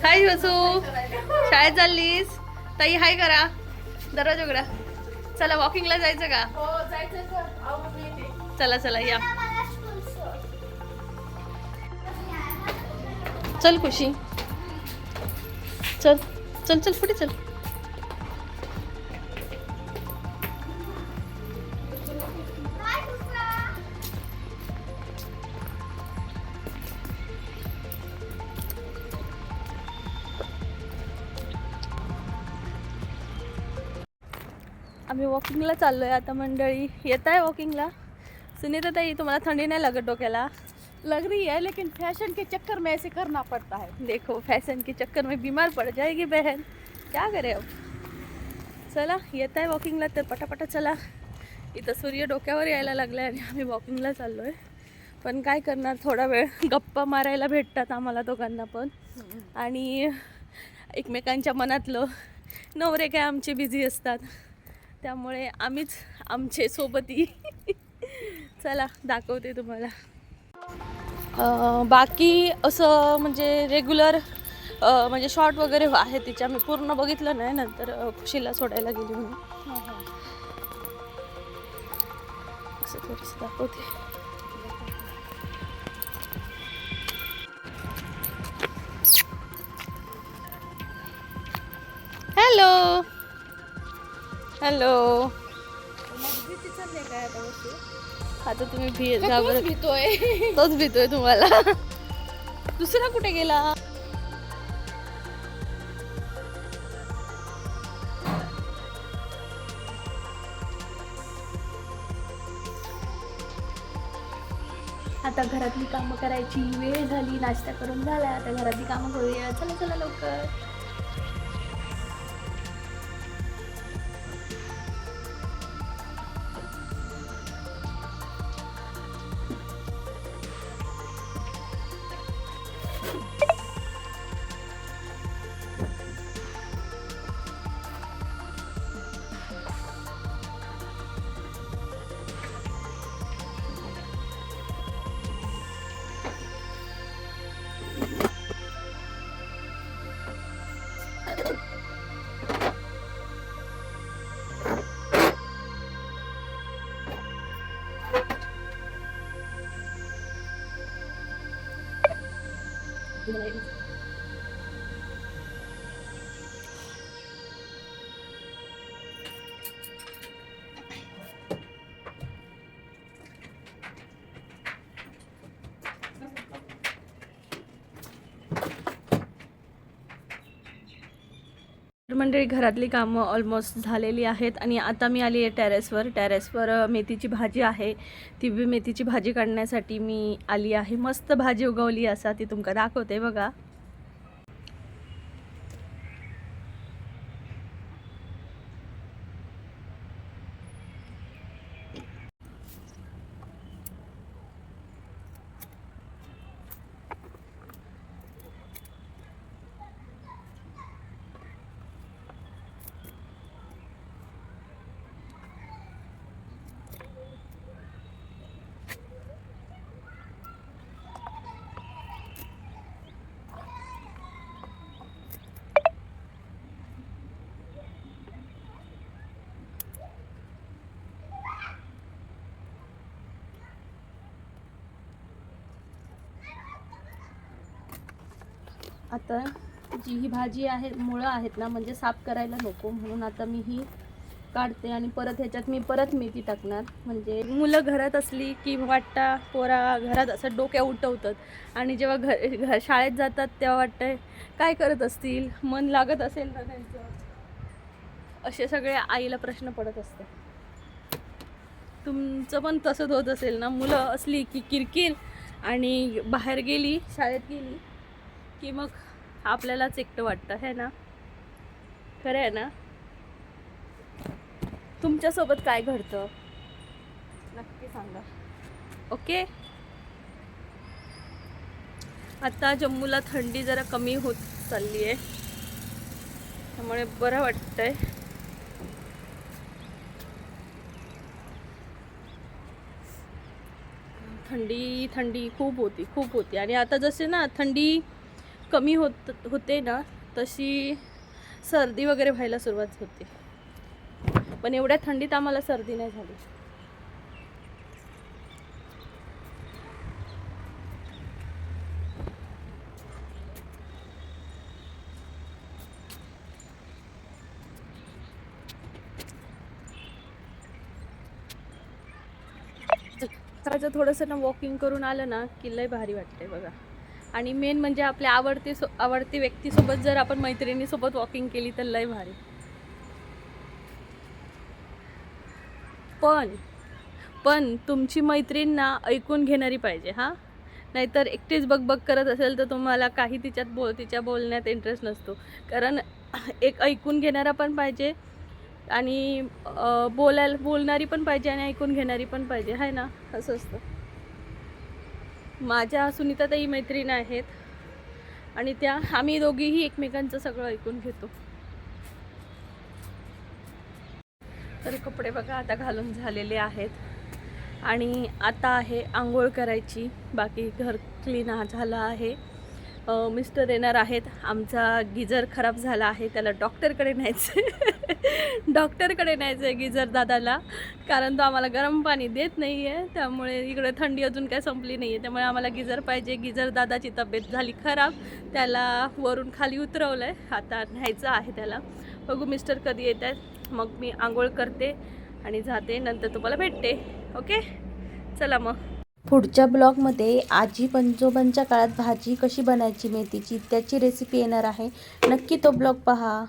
हाय वसू, शाळेत चाललीस? ताई हाय करा, दरवाजा उघडा. चला वॉकिंगला जायचं का? हो जायचं. चला चला या. चल खुशी, चल चल चल पुढे चल. आम्ही वॉकिंगला चाललोय आता मंडळी. येत आहे वॉकिंगला? सुनीता ताई, तुम्हाला थंडी नाही लागत डोक्याला? लग रही है लेकिन फैशन के चक्कर में ऐसे करना पड़ता है. देखो फैशन के चक्कर में बीमार पड़ जाएगी बहन, क्या करे अब. चला येत आहे वॉकिंगला तर पटापटा चला. इथं सूर्य डोक्यावर यायला लागला आहे आणि आम्ही वॉकिंगला चाललो आहे. पण काय करणार, थोडा वेळ गप्पा मारायला भेटतात आम्हाला दोघांना पण. आणि एकमेकांच्या मनातलं, नवरे काय आमचे बिझी असतात त्यामुळे आम्हीच आमचे सोबती. चला दाखवते तुम्हाला. बाकी असं म्हणजे रेग्युलर म्हणजे शॉर्ट वगैरे आहे तिच्या, मी पूर्ण बघितलं नाही. नंतर खुशीला सोडायला गेली म्हणून असं थोडंसं दाखवते. Hello hello. आता तुम्ही भीतोय. तोच भीतोय तुम्हाला. दुसरा कुठे गेला? आता घरातली कामं करायची वेळ झाली. नाश्ता करून झाला, आता घरातली कामं करूया. चला चला लवकर. मंडळी घरातली कामं ऑलमोस्ट झालेली आहेत आणि आता मी आली आहे टेरेसवर. मेथीची भाजी आहे, ती मेथीची भाजी काढण्यासाठी मी आली आहे. मस्त भाजी उगवली असा, ती तुमका दाखवते बघा. आता जी ही भाजी आहे, मुळं आहेत ना, म्हणजे साफ करायला नको म्हणून आता मी ही काढते आणि परत ह्याच्यात मी परत मेथी टाकणार. म्हणजे मुलं घरात असली की वाटतं पोरा घरात असं डोक्या उठवतात आणि जेव्हा घर शाळेत जातात तेव्हा वाटतंय काय करत असतील, मन लागत असेल ना त्यांचं, असे सगळे आईला प्रश्न पडत असतात. तुमचं पण तसंच होत असेल ना? मुलं असली की किरकिर आणि बाहेर गेली, शाळेत गेली की मग आपल्यालाच एकटं वाटतं, है ना? खरं आहे ना? तुमच्यासोबत काय घडतं नक्की सांगा. ओके. आता जम्मूला थंडी जरा कमी होत चालली आहे, त्यामुळे बरं वाटतंय. थंडी खूप होती आणि आता जसे ना थंडी कमी होते ना तशी सर्दी वगैरे व्हायला सुरुवात होते. पण एवढ्या थंडीत आम्हाला सर्दी नाही झाली. सकाळचं थोडंसं ना वॉकिंग करून आलं ना की लय भारी वाटते बघा. आणि मेन म्हणजे आपल्या आवडती व्यक्तीसोबत जर आपण मैत्रिणीसोबत वॉकिंग केली तर लय भारी. पण तुमची मैत्रीण ना ऐकून घेणारी पाहिजे हां. नाहीतर एकटीच बग करत असेल तर तुम्हाला काही तिच्या बोलण्यात इंटरेस्ट नसतो. कारण एक ऐकून घेणारा पण पाहिजे आणि बोलणारी पण पाहिजे आणि ऐकून घेणारी पण पाहिजे आहे ना. असं असतं. माझ्या सुनीताताई मैत्रीण आहेत आणि आम्ही दोघीही एकमेकांचं सगळं ऐकून घेतो. तर कपडे बघा आता घालून झालेले आहेत आणि आता आहे आंघोळ करायची. बाकी घर क्लीन झालं आहे. मिस्टर येणार आहेत. आमचा गिझर खराब झाला आहे, त्याला डॉक्टरकडे न्यायचं आहे गिझर दादाला. कारण तो आम्हाला गरम पाणी देत नाही आहे. त्यामुळे इकडे थंडी अजून काय संपली नाही आहे, त्यामुळे आम्हाला गिझर पाहिजे. गिझर दादाची तब्येत झाली खराब, त्याला वरून खाली उतरवलं आहे. आता न्यायचं आहे त्याला. बघू मिस्टर कधी येत आहेत. मग मी आंघोळ करते आणि जाते, नंतर तुम्हाला भेटते. ओके चला मग. पुढच्या ब्लॉगमध्ये आजी पंजोबांच्या काळात भाजी कशी बनायची मेथीची त्याची रेसिपी येणार आहे. नक्की तो ब्लॉग पहा.